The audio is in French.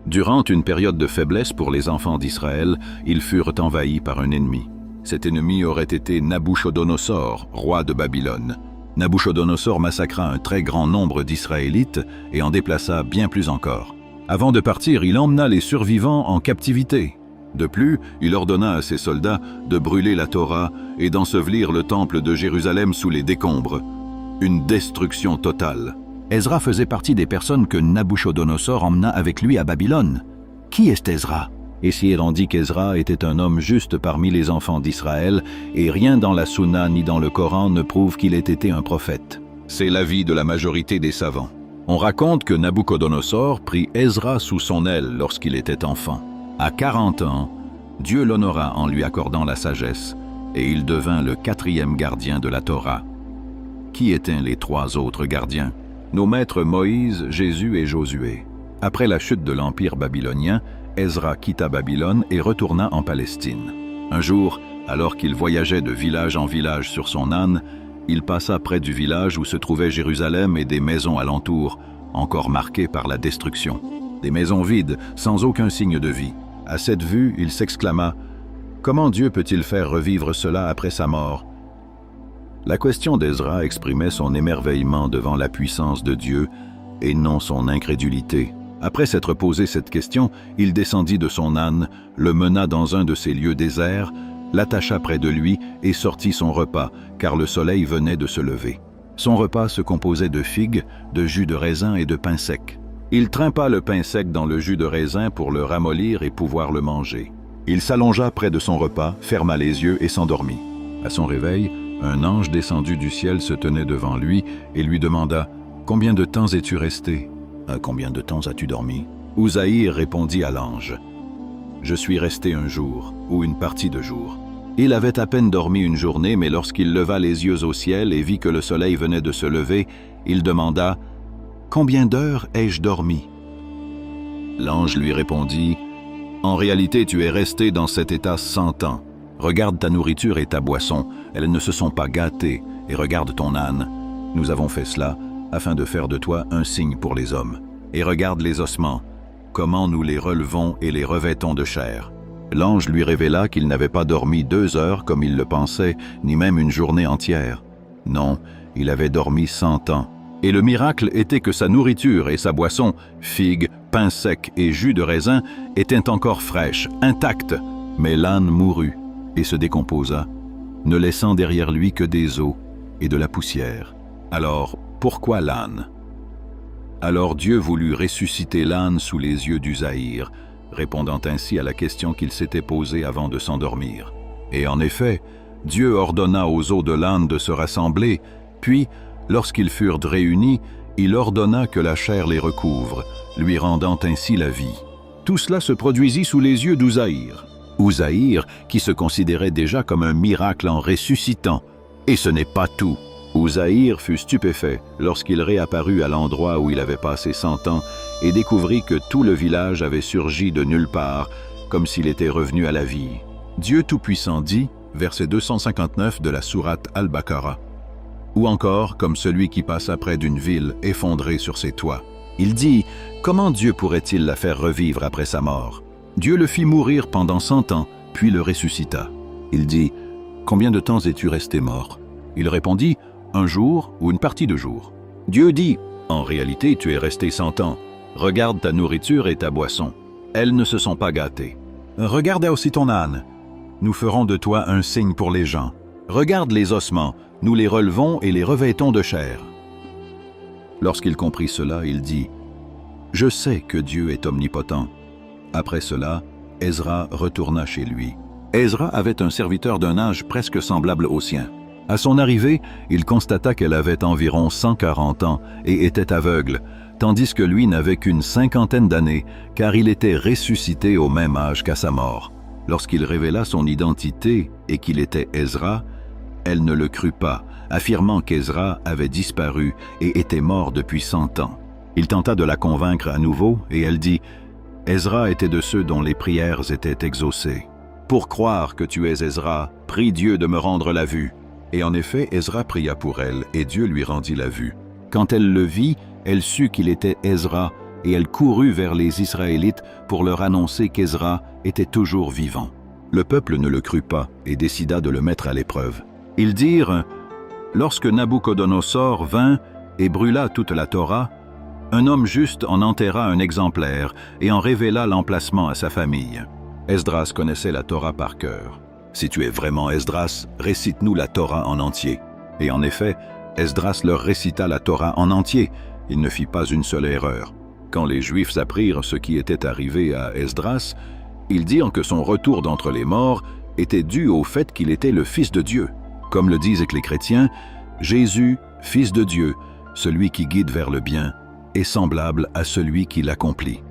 Durant une période de faiblesse pour les enfants d'Israël, ils furent envahis par un ennemi. Cet ennemi aurait été Nabuchodonosor, roi de Babylone. Nabuchodonosor massacra un très grand nombre d'Israélites et en déplaça bien plus encore. Avant de partir, il emmena les survivants en captivité. De plus, il ordonna à ses soldats de brûler la Torah et d'ensevelir le temple de Jérusalem sous les décombres. Une destruction totale. Ezra faisait partie des personnes que Nabuchodonosor emmena avec lui à Babylone. Qui est Ezra? Essir en dit qu'Ezra était un homme juste parmi les enfants d'Israël, et rien dans la Sunna ni dans le Coran ne prouve qu'il ait été un prophète. C'est l'avis de la majorité des savants. On raconte que Nabuchodonosor prit Ezra sous son aile lorsqu'il était enfant. À 40 ans, Dieu l'honora en lui accordant la sagesse, et il devint le 4e gardien de la Torah. Qui étaient les 3 autres gardiens? Nos maîtres Moïse, Jésus et Josué. Après la chute de l'Empire babylonien, Ezra quitta Babylone et retourna en Palestine. Un jour, alors qu'il voyageait de village en village sur son âne, il passa près du village où se trouvait Jérusalem et des maisons alentour, encore marquées par la destruction. Des maisons vides, sans aucun signe de vie. À cette vue, il s'exclama « Comment Dieu peut-il faire revivre cela après sa mort ?» La question d'Ezra exprimait son émerveillement devant la puissance de Dieu et non son incrédulité. Après s'être posé cette question, il descendit de son âne, le mena dans un de ces lieux déserts, l'attacha près de lui et sortit son repas, car le soleil venait de se lever. Son repas se composait de figues, de jus de raisin et de pain sec. Il trempa le pain sec dans le jus de raisin pour le ramollir et pouvoir le manger. Il s'allongea près de son repas, ferma les yeux et s'endormit. À son réveil, un ange descendu du ciel se tenait devant lui et lui demanda « Combien de temps es-tu resté ?»« Combien de temps as-tu dormi ?» Uzaïr répondit à l'ange « Je suis resté un jour, ou une partie de jour. » Il avait à peine dormi une journée, mais lorsqu'il leva les yeux au ciel et vit que le soleil venait de se lever, il demanda « Combien d'heures ai-je dormi ?» L'ange lui répondit « En réalité, tu es resté dans cet état 100 ans. Regarde ta nourriture et ta boisson, elles ne se sont pas gâtées, et regarde ton âne. Nous avons fait cela afin de faire de toi un signe pour les hommes. Et regarde les ossements, comment nous les relevons et les revêtons de chair. » L'ange lui révéla qu'il n'avait pas dormi 2 heures comme il le pensait, ni même une journée entière. Non, il avait dormi 100 ans. Et le miracle était que sa nourriture et sa boisson, figues, pain sec et jus de raisin, étaient encore fraîches, intactes. Mais l'âne mourut et se décomposa, ne laissant derrière lui que des os et de la poussière. Alors, pourquoi l'âne? Alors Dieu voulut ressusciter l'âne sous les yeux d'Uzaïr, répondant ainsi à la question qu'il s'était posée avant de s'endormir. Et en effet, Dieu ordonna aux os de l'âne de se rassembler, puis, lorsqu'ils furent réunis, il ordonna que la chair les recouvre, lui rendant ainsi la vie. Tout cela se produisit sous les yeux d'Uzaïr. Uzaïr, qui se considérait déjà comme un miracle en ressuscitant. Et ce n'est pas tout. Uzaïr fut stupéfait lorsqu'il réapparut à l'endroit où il avait passé 100 ans et découvrit que tout le village avait surgi de nulle part, comme s'il était revenu à la vie. Dieu Tout-Puissant dit, verset 259 de la sourate Al-Baqarah, ou encore comme celui qui passa près d'une ville effondrée sur ses toits. Il dit, comment Dieu pourrait-il la faire revivre après sa mort? Dieu le fit mourir pendant 100 ans, puis le ressuscita. Il dit, combien de temps es-tu resté mort? Il répondit, un jour ou une partie de jour. Dieu dit, en réalité tu es resté 100 ans. Regarde ta nourriture et ta boisson. Elles ne se sont pas gâtées. Regarde aussi ton âne. Nous ferons de toi un signe pour les gens. Regarde les ossements, nous les relevons et les revêtons de chair. Lorsqu'il comprit cela, il dit, je sais que Dieu est omnipotent. Après cela, Ezra retourna chez lui. Ezra avait un serviteur d'un âge presque semblable au sien. À son arrivée, il constata qu'elle avait environ 140 ans et était aveugle, tandis que lui n'avait qu'une 50aine d'années, car il était ressuscité au même âge qu'à sa mort. Lorsqu'il révéla son identité et qu'il était Ezra, elle ne le crut pas, affirmant qu'Ezra avait disparu et était mort depuis 100 ans. Il tenta de la convaincre à nouveau et elle dit « Ezra était de ceux dont les prières étaient exaucées. Pour croire que tu es Ezra, prie Dieu de me rendre la vue. » Et en effet, Ezra pria pour elle, et Dieu lui rendit la vue. Quand elle le vit, elle sut qu'il était Ezra, et elle courut vers les Israélites pour leur annoncer qu'Ezra était toujours vivant. Le peuple ne le crut pas et décida de le mettre à l'épreuve. Ils dirent « Lorsque Nabuchodonosor vint et brûla toute la Torah, un homme juste en enterra un exemplaire et en révéla l'emplacement à sa famille. » Esdras connaissait la Torah par cœur. « Si tu es vraiment Esdras, récite-nous la Torah en entier. » Et en effet, Esdras leur récita la Torah en entier. Il ne fit pas une seule erreur. Quand les Juifs apprirent ce qui était arrivé à Esdras, ils dirent que son retour d'entre les morts était dû au fait qu'il était le Fils de Dieu. Comme le disent les chrétiens, Jésus, Fils de Dieu, celui qui guide vers le bien, est semblable à celui qui l'accomplit.